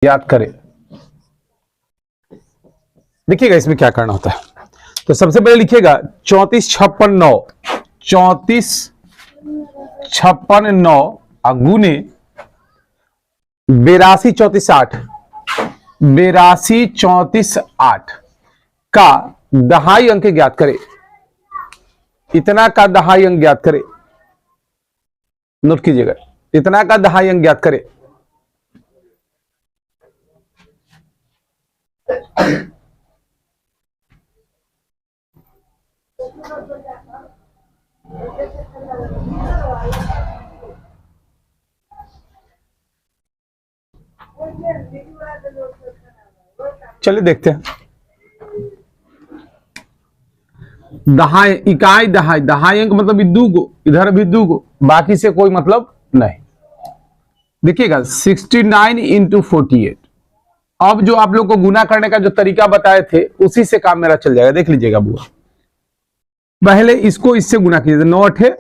याद करें। देखिएगा इसमें क्या करना होता है। तो सबसे पहले लिखिएगा 34 56 9, 34 56 9 गुने 82 34 8, 82 34 8 का दहाई अंक ज्ञात करें। इतना का दहाई अंक ज्ञात करें। नोट कीजिएगा, इतना का दहाई अंक ज्ञात करें। चलिए देखते हैं। दहाई इकाई दहाई, दहाई अंक मतलब दू गो, इधर भी दू गो, बाकी से कोई मतलब नहीं। देखिएगा 69 इंटू 48। अब जो आप लोग को गुना करने का जो तरीका बताए थे उसी से काम मेरा चल जाएगा। देख लीजिएगा बुआ, पहले इसको इससे गुना कीजिए। 9 8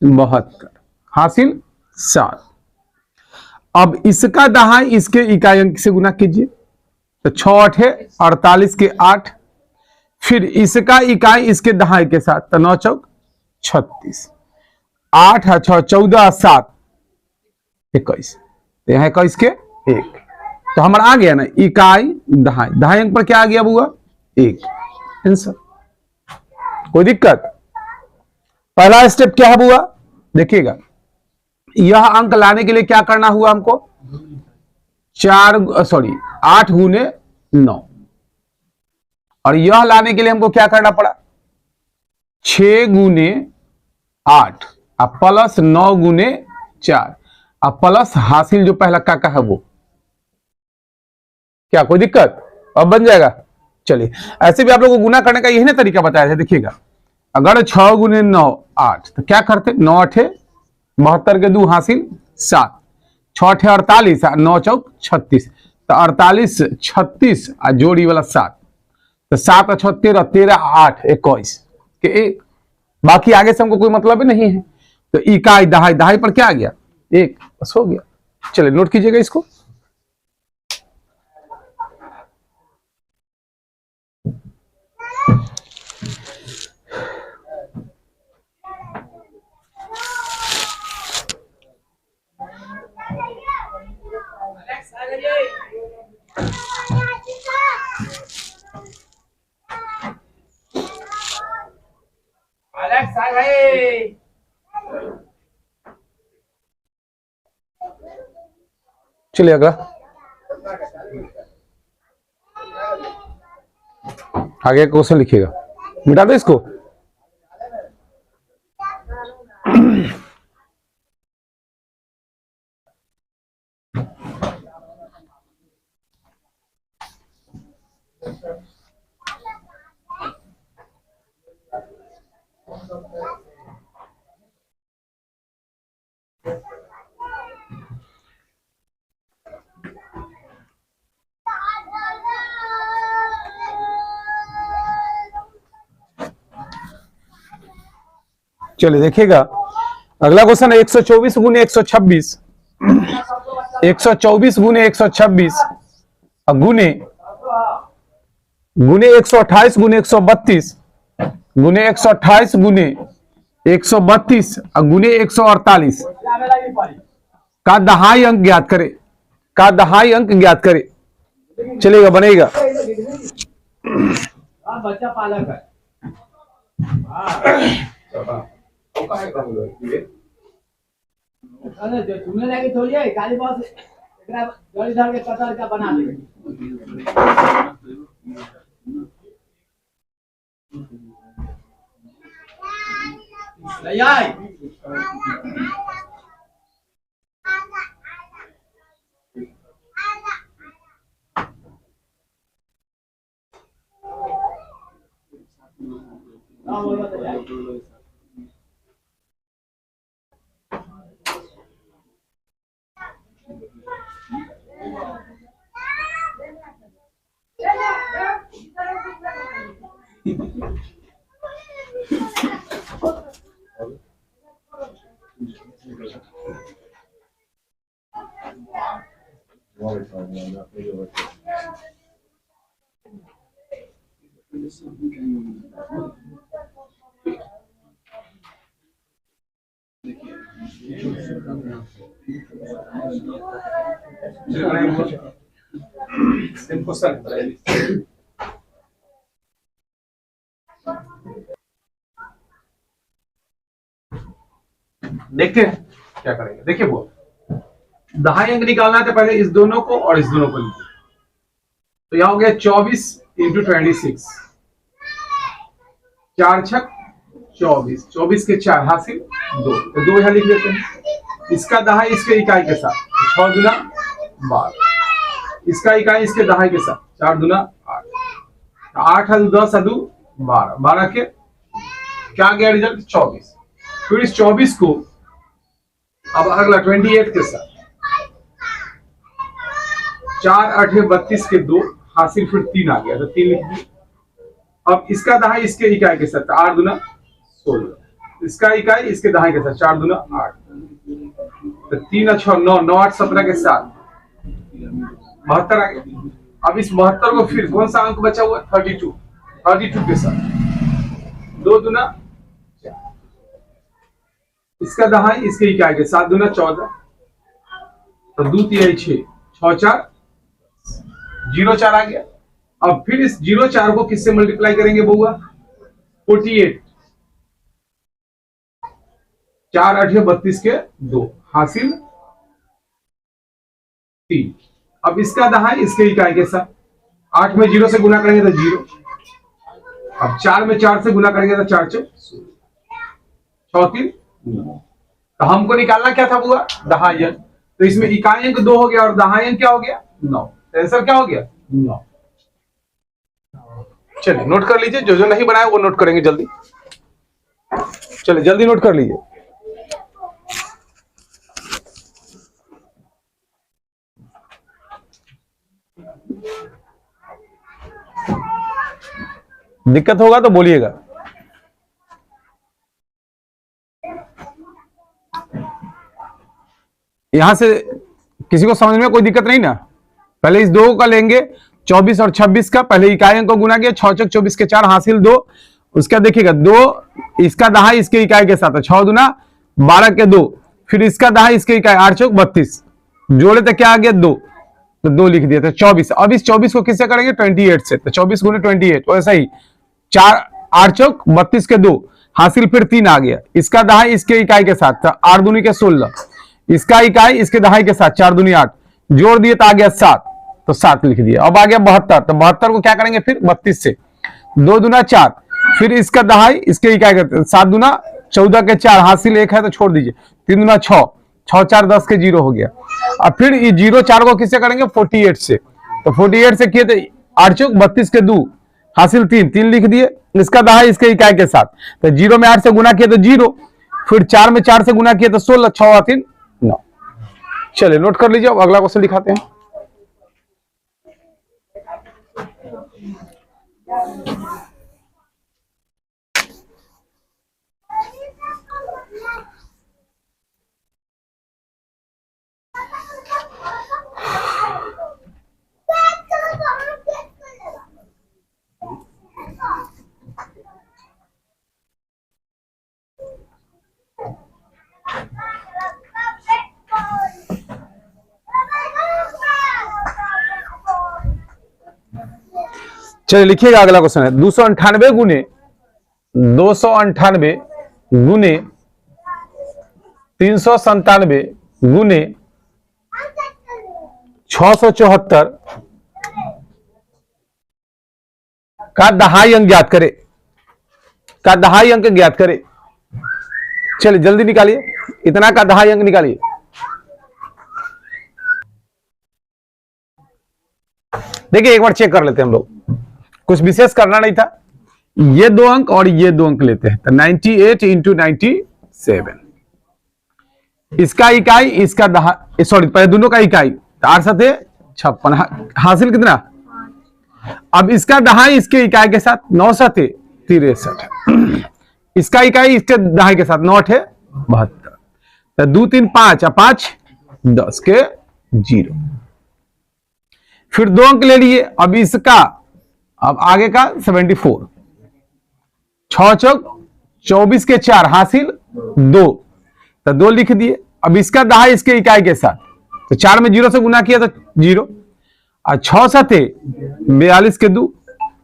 72 हासिल 7। अब इसका दहाई इसके इकाई अंक से गुना कीजिए, तो 6 8 48 के 8, फिर इसका इकाई इसके दहाई के साथ, तो 9 चौक 36, 8 6 14 7 21, यहां 21 के 1। तो हमारा आ गया ना इकाई दहाई, दहाई अंक पर क्या आ गया बुआ 1। आंसर। कोई दिक्कत? पहला स्टेप क्या है बुआ? देखिएगा यह अंक लाने के लिए क्या करना हुआ हमको, 8 गुने 9, और यह लाने के लिए हमको क्या करना पड़ा 6 गुने 8 और प्लस 9 गुने 4 और प्लस हासिल जो पहला का है वो। क्या कोई दिक्कत? अब बन जाएगा। चलिए ऐसे भी आप लोगों को गुना करने का यही ना तरीका बताया है। देखिएगा अगर 6 गुने 9 8, तो क्या करते 9 8 72 के 2 हासिल 7, 6 8 48 और 9 चौक 36, तो 48 36 और जोड़ी वाला 7, तो 7 और 6 13, 13 8 21 के 1। बाकी आगे से हमको कोई मतलब ही नहीं है। तो इकाई दहाई, दहाई पर क्या आ गया 1, बस हो गया। चलिए नोट कीजिएगा इसको। चलिए अगला, आगे क्वेश्चन लिखिएगा। मिटा दो इसको। चलिए देखिएगा अगला क्वेश्चन है 124 गुने 126, 124 गुने 126 गुने 128 गुने 132 गुने 128 गुने 132 गुने 148 का दहाई अंक ज्ञात करे, का दहाई अंक ज्ञात करे। चलेगा, बनेगा। बच्चा पालक है। तुमने लगी थोड़ी है काली बॉस जड़ी धर के कतर का बना दे। ले आई देखते हैं क्या करेंगे। देखिए वो दहाई अंक निकालना है तो पहले इस दोनों को और इस दोनों को लीजिए। तो यहां हो गया 24 इंटू 26, 4 छक 24, 24 के 4 हासिल 2, तो 2 यहां लिख देते हैं। इसका दहाई इसके इकाई के साथ 6 दूना 12, इसका इकाई इसके दहाई के साथ 4 दूना 8, 8 हल 10 अदू 12, 12 के क्या गया रिजल्ट 24। फिर इस 24 को अब अगला 28 के साथ 4 8 32 के 2 हासिल, फिर 3 आ गया तो 3 लिख दिए। अब इसका दहाई इसके इकाई के साथ 8 दूना 16, इसका इकाई इसके दहाई के साथ 4 दूना 8, तो 3 और 6 9, 9 8 17 के साथ 72 आ गया। अब इस 72 को फिर कौन सा अंक बचा हुआ 32 के साथ 2 दूना 4, इसका दहाई इसके इकाई के 7 दूना 14, तो 2 3 6, 6 4 0 4 आ गया। अब फिर इस 0 4 को किससे मल्टीप्लाई करेंगे बउआ 48, 4 8 32 के 2 हासिल 3। अब इसका दहाई इसके इकाई के साथ 8 में 0 से गुना करेंगे तो 0, अब 4 में 4 से गुना करेंगे तो 4 4 6 3 9। तो हमको निकालना क्या था बुआ दहाई अंक, तो इसमें इकाई अंक 2 हो गया और दहाई अंक क्या हो गया 9, तो आंसर क्या हो गया 9। चलिए नोट कर लीजिए, जो जो नहीं बनाया वो नोट करेंगे जल्दी। चलिए जल्दी नोट कर लीजिए। दिक्कत होगा तो बोलिएगा। यहां से किसी को समझ में कोई दिक्कत नहीं ना। पहले इस 2 का लेंगे 24 और 26 का, पहले इकाई अंक को गुना किया 6 चौक 24 के 4 हासिल 2, उसका देखिएगा 2 इसका दहाई इसके इकाई के साथ 6 दूना 12 के 2, फिर इसका दहाई इसके इकाई 8 चौक 32, जोड़े तो क्या आ गया 2, तो 2 लिख दिया था 24। अब इस 24 को किससे करेंगे 28 से, तो 24 गुने 28 वैसा ही 4 8 चौक 32 के 2 हासिल, फिर 3 आ गया। इसका दहाई इसके इकाई के साथ 8 दूनी के 16, इसका इकाई इसके दहाई के साथ 4 दूनी 8, जोड़ दिए तो आ गया 7, तो 7 लिख दिया। अब आ गया 72, तो 72 को क्या करेंगे फिर 32 से 2 दूना 4, फिर इसका दहाई इसके इकाई का 7 दूना 14 के 4 हासिल 1 है तो छोड़ दीजिए, 3 दूना 6, 6 4 10 के 0 हो गया। अब फिर ये 0 4 को किससे करेंगे 48 से, तो 48 से किए तो 8 चौक 32 के 2 हासिल 3 लिख दिए। इसका दहाई इसके इकाई के साथ, तो 0 में 8 से गुना किए तो 0, फिर 4 में 4 से गुना किए तो 16, 6 3 9। चलिए नोट कर लीजिए, अब अगला क्वेश्चन दिखाते हैं। चलिए लिखिएगा, अगला क्वेश्चन है 298 गुने 298 गुने 397 गुने 674 का दहाई अंक ज्ञात करे, का दहाई अंक ज्ञात करे। चलिए जल्दी निकालिए, इतना का दहाई अंक निकालिए। देखिए एक बार चेक कर लेते हैं हम लोग, कुछ विशेष करना नहीं था। ये 2 अंक और ये 2 अंक लेते हैं, तो 98 इंटू 97, इसका इकाई इसका दहाई, सॉरी पहले दोनों का इकाई 8 7 56 हासिल कितना। अब इसका दहाई इसके इकाई के साथ 9 7 63, इसका इकाई इसके दहाई के साथ 9 8 72, तो 2 3 5 5 10 के 0। फिर 2 अंक ले लिए, अब इसका, अब आगे का 74, 6 चौक 24 के 4 हासिल 2, तो 2 लिख दिए। अब इसका दहाई इसके इकाई के साथ, तो 4 में 0 से गुना किया तो 0, और 6 7 42 के 2,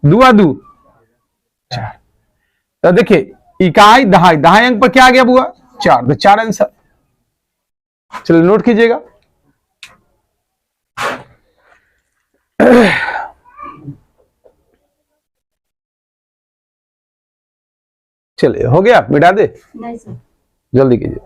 2 आ 2 4। तो देखिए इकाई दहाई, दहाई अंक पर क्या आ गया बुआ 4, तो 4 आंसर। चलिए नोट कीजिएगा। चलिए हो गया, मिटा दे, नहीं सर। जल्दी कीजिए।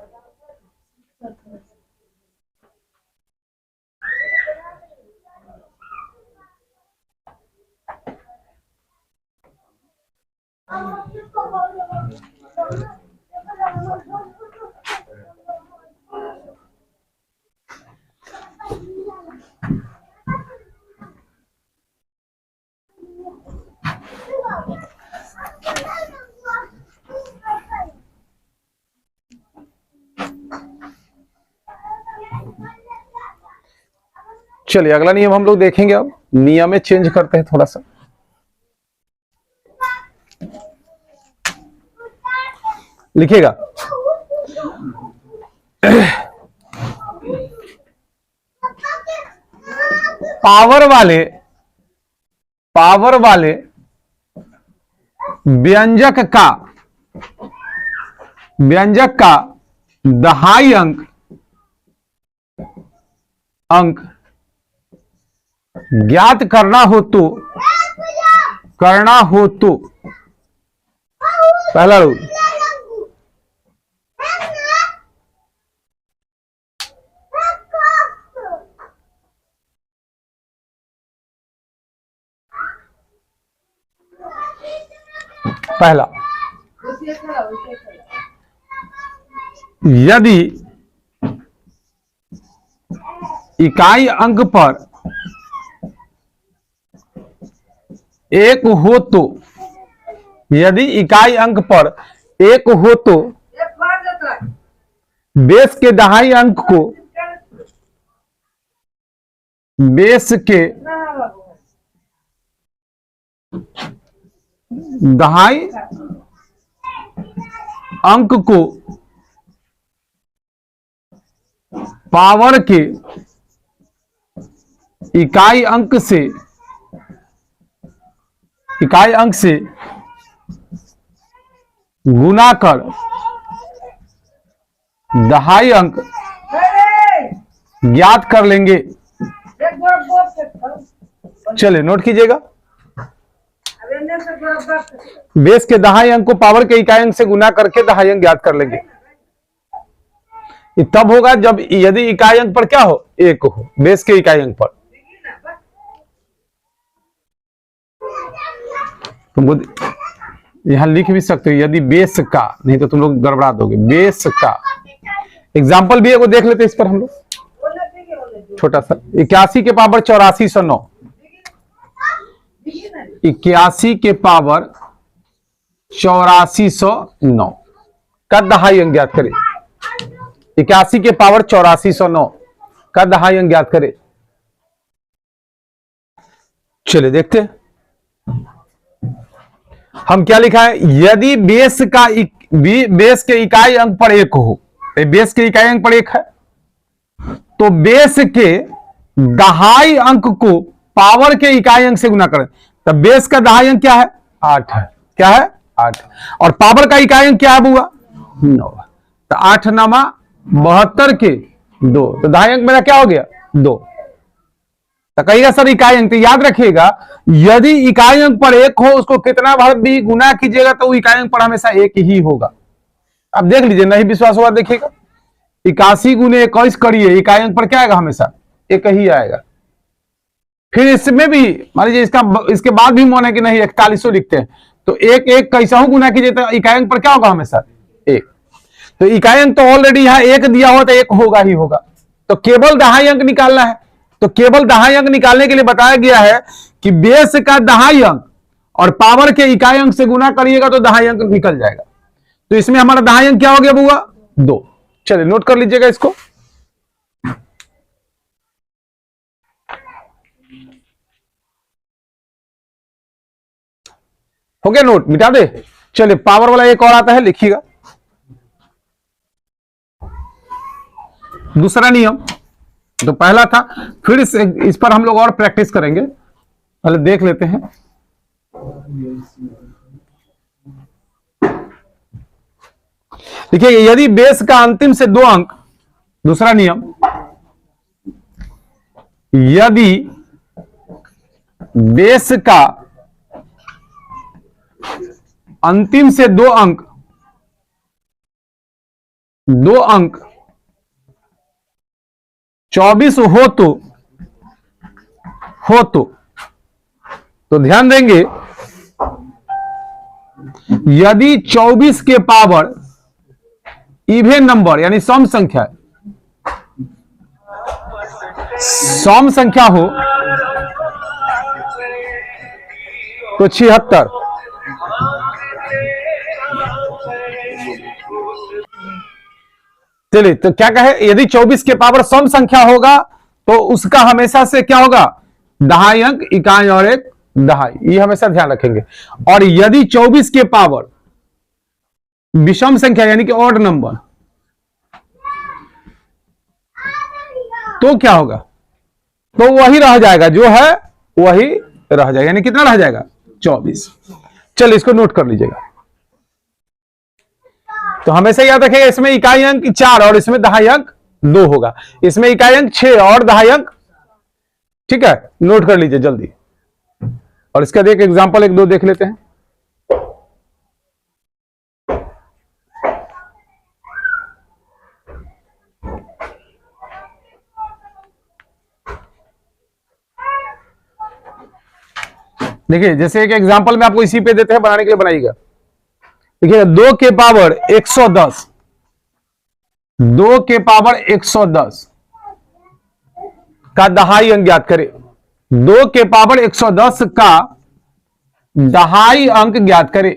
चलिए अगला नियम हम लोग देखेंगे। अब नियम में चेंज करते हैं थोड़ा सा। लिखिएगा पावर वाले व्यंजक का दहाई अंक ज्ञात करना हो तो पहला रूल, पहला, यदि इकाई अंक पर 1 हो तो, यदि इकाई अंक पर 1 हो तो बेस के दहाई अंक को बेस के दहाई अंक को पावर के इकाई अंक से गुना कर दहाई अंक ज्ञात कर लेंगे। चलिए नोट कीजिएगा। बेस के दहाई अंक को पावर के इकाई अंक से गुना करके दहाई अंक ज्ञात कर लेंगे। ये तब होगा जब यदि इकाई अंक पर क्या हो 1 हो, बेस के इकाई अंक पर। तुमको यहां लिख भी सकते हो यदि बेस का, नहीं तो तुम लोग गड़बड़ा दोगे। बेस का एग्जाम्पल भी है, वो देख लेते इस पर हम लोग छोटा सा। 81 के पावर 8409, 81 के पावर 8409 का दहाई अंक ज्ञात करें। 81 के पावर 8409 का दहाई अंक ज्ञात करें। चलिए देखते हैं हम क्या लिखा है। यदि बेस के इकाई अंक पर 1 हो, बेस के इकाई अंक पर 1 है, तो बेस के दहाई अंक को पावर के इकाई अंक से गुना करें। तो बेस का दहाई अंक क्या है 8 है, क्या है 8, और पावर का इकाई अंक क्या है बुआ 9। तो 8 नामा 72 के 2, तो दहाई अंक मेरा क्या हो गया 2। तो कहिएगा सर इकाई अंक, तो याद रखिएगा यदि इकाई अंक पर 1 हो, उसको कितना बार भी गुना कीजिएगा तो इकाई अंक पर हमेशा 1 ही होगा। अब देख लीजिए, नहीं विश्वास हुआ देखिएगा, 81 गुने 21 करिए, इकाई अंक पर क्या आएगा हमेशा 1 ही आएगा। फिर इसमें भी मान लीजिए इसके बाद भी मन है कि नहीं 4100 लिखते हैं, तो 1 कैसा हूं गुना कीजिए तो इकाई अंक पर क्या होगा हमेशा 1। तो इकाई अंक तो ऑलरेडी यहां 1 दिया हो तो 1 होगा ही होगा। तो केवल दहाई अंक निकालना है। तो केवल दहाई अंक निकालने के लिए बताया गया है कि बेस का दहाई अंक और पावर के इकाई अंक से गुना करिएगा तो दहाई अंक निकल जाएगा। तो इसमें हमारा दहाई अंक क्या हो गया बुआ 2। चलिए नोट कर लीजिएगा इसको। हो गया नोट, मिटा दे। चलिए पावर वाला एक और आता है, लिखिएगा। दूसरा नियम तो पहला था, फिर इस पर हम लोग और प्रैक्टिस करेंगे, पहले देख लेते हैं। देखिए यदि बेस का अंतिम से 2 अंक, दूसरा नियम, यदि बेस का अंतिम से 2 अंक 24 हो तो ध्यान देंगे, यदि 24 के पावर इवन नंबर यानी सम संख्या हो तो 76। चलिए तो क्या कहे, यदि 24 के पावर सम संख्या होगा तो उसका हमेशा से क्या होगा, दहाई अंक, इकाई और एक दहाई, ये हमेशा ध्यान रखेंगे। और यदि 24 के पावर विषम संख्या यानी कि ऑड नंबर, तो क्या होगा, तो वही रह जाएगा, जो है वही रह जाएगा, यानी कितना रह जाएगा, 24। चलिए इसको नोट कर लीजिएगा। तो हमेशा याद रखिएगा, इसमें इकाई अंक 4 और इसमें दहाई अंक 2 होगा, इसमें इकाई अंक 6 और दहाई अंक, ठीक है, नोट कर लीजिए जल्दी। और इसका एक एग्जांपल 1-2 देख लेते हैं। देखिए जैसे एक एग्जांपल में आपको इसी पे देते हैं, बनाने के लिए बनाइएगा। देखिए 2 के पावर 110, 2 के पावर 110 का दहाई अंक ज्ञात करें। 2 के पावर 110 का दहाई अंक ज्ञात करें,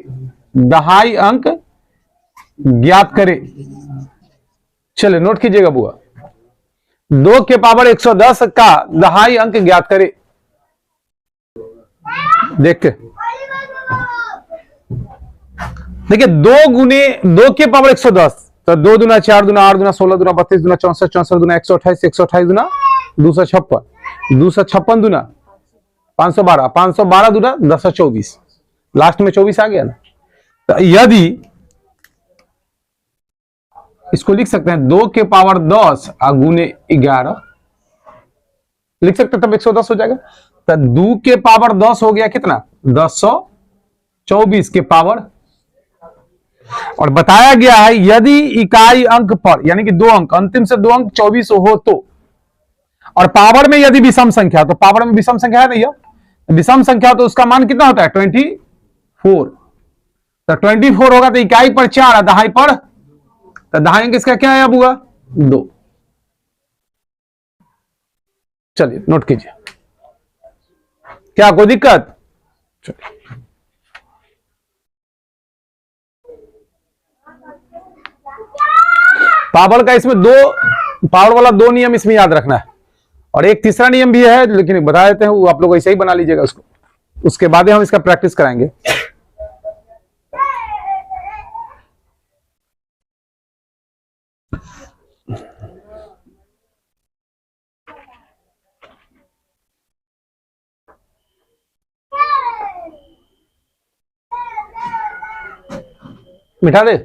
दहाई अंक ज्ञात करें। चलिए नोट कीजिएगा बुआ, 2 के पावर 110 का दहाई अंक ज्ञात करें। देखते देखिए 2 के पावर 110, तो 2 दूना 4 दूना 8 दूना 16 दूना 32 दूना 64 64 दूना 128 128 दूना 256 256 दूना 512 512 दूना 1024, लास्ट में 24 आ गया ना। तो यदि इसको लिख सकते हैं 2 के पावर 10 गुने 11 लिख सकते हैं, तब 110 हो जाएगा। तो 2 के पावर 10 हो गया कितना, 1024 के पावर। और बताया गया है यदि इकाई अंक पर यानी कि 2 अंक, अंतिम से 2 अंक 24 हो तो, और पावर में यदि विषम संख्या, तो पावर में विषम संख्या है भैया, विषम संख्या तो उसका मान कितना होता है 24। तो 24 होगा तो इकाई पर 4, दहाई पर, तो दहाई अंक इसका क्या है अब हुआ 2। चलिए नोट कीजिए, क्या कोई दिक्कत। चलिए पावर का इसमें 2 पावर वाला 2 नियम इसमें याद रखना है, और एक तीसरा नियम भी है लेकिन बता देते हैं, वो आप लोग ऐसे ही बना लीजिएगा उसको, उसके बाद हम इसका प्रैक्टिस कराएंगे। मिठा दे।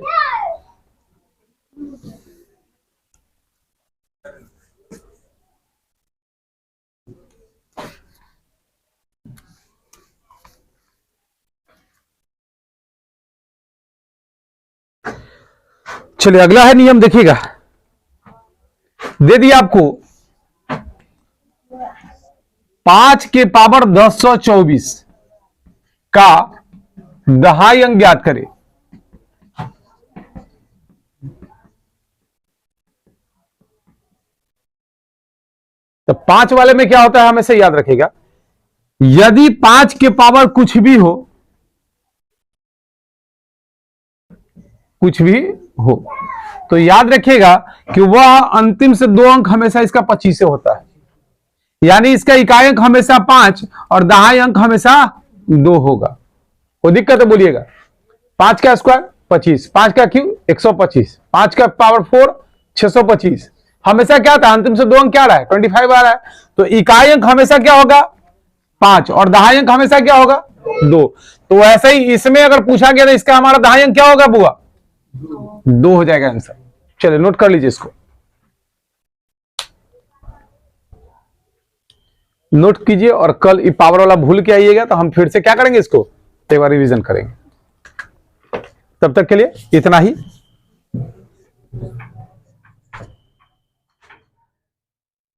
चलिए अगला है नियम, देखिएगा, दे दिया आपको 5 के पावर 1024 का दहाई अंक ज्ञात करें। तो 5 वाले में क्या होता है हमेशा याद रखिएगा, यदि 5 के पावर कुछ भी हो, कुछ भी हो, तो याद रखिएगा कि वह अंतिम से 2 अंक हमेशा इसका 25 से होता है। यानी इसका इकाई अंक हमेशा 5 और दहाई अंक हमेशा 2 होगा। कोई दिक्कत है बोलिएगा। 5 का स्क्वायर 25, 5 का क्यूब 125, 5 का पावर 4 625। हमेशा क्या था, अंतिम से 2 अंक क्या रहा है, 25 आ रहा है। तो इकाई अंक हमेशा क्या होगा 5 और दहाई अंक हमेशा क्या होगा 2। तो ऐसे ही इसमें अगर पूछा गया तो इसका हमारा दहाई अंक क्या होगा बुआ 2 हो जाएगा आंसर। चलिए नोट कर लीजिए इसको, नोट कीजिए और कल ये पावर वाला भूल के आइएगा तो हम फिर से क्या करेंगे, इसको एक बार रिवीजन करेंगे। तब तक के लिए इतना ही।